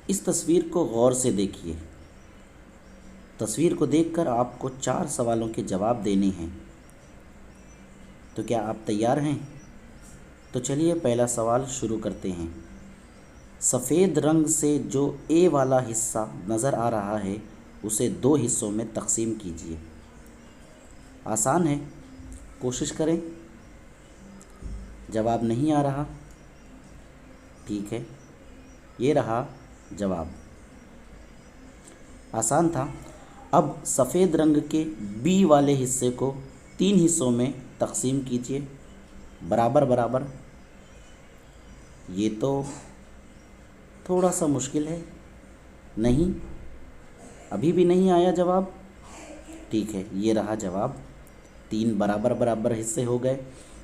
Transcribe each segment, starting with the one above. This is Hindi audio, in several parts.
इस तस्वीर को गौर से देखिए। तस्वीर को देखकर आपको 4 सवालों के जवाब देने हैं। तो क्या आप तैयार हैं? तो चलिए पहला सवाल शुरू करते हैं। सफ़ेद रंग से जो ए वाला हिस्सा नज़र आ रहा है उसे 2 हिस्सों में तकसीम कीजिए। आसान है, कोशिश करें। जवाब नहीं आ रहा? ठीक है, ये रहा जवाब। आसान था। अब सफ़ेद रंग के बी वाले हिस्से को 3 हिस्सों में तकसीम कीजिए, बराबर बराबर। ये तो थोड़ा सा मुश्किल है। नहीं, अभी भी नहीं आया जवाब। ठीक है, ये रहा जवाब। 3 बराबर बराबर हिस्से हो गए।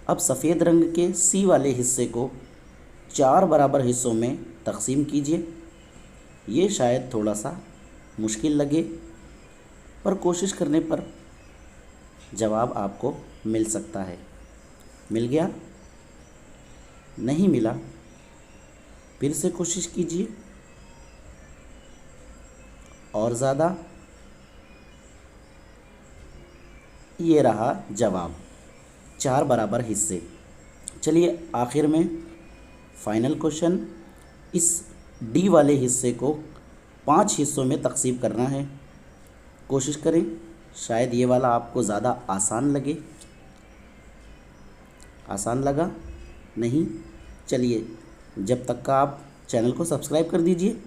अब सफ़ेद रंग के सी वाले हिस्से को 4 बराबर हिस्सों में तकसीम कीजिए। ये शायद थोड़ा सा मुश्किल लगे, पर कोशिश करने पर जवाब आपको मिल सकता है। मिल गया? नहीं मिला? फिर से कोशिश कीजिए और ज़्यादा। ये रहा जवाब, 4 बराबर हिस्से। चलिए आखिर में फाइनल क्वेश्चन, इस डी वाले हिस्से को 5 हिस्सों में तकसीम करना है। कोशिश करें, शायद ये वाला आपको ज़्यादा आसान लगे। आसान लगा? नहीं? चलिए, जब तक का आप चैनल को सब्सक्राइब कर दीजिए।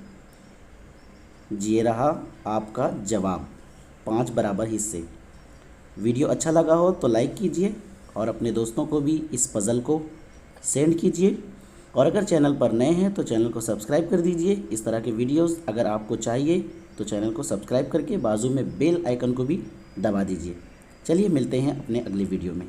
ये रहा आपका जवाब, 5 बराबर हिस्से। वीडियो अच्छा लगा हो तो लाइक कीजिए और अपने दोस्तों को भी इस पज़ल को सेंड कीजिए। और अगर चैनल पर नए हैं तो चैनल को सब्सक्राइब कर दीजिए। इस तरह के वीडियोस अगर आपको चाहिए तो चैनल को सब्सक्राइब करके बाजू में बेल आइकन को भी दबा दीजिए। चलिए मिलते हैं अपने अगले वीडियो में।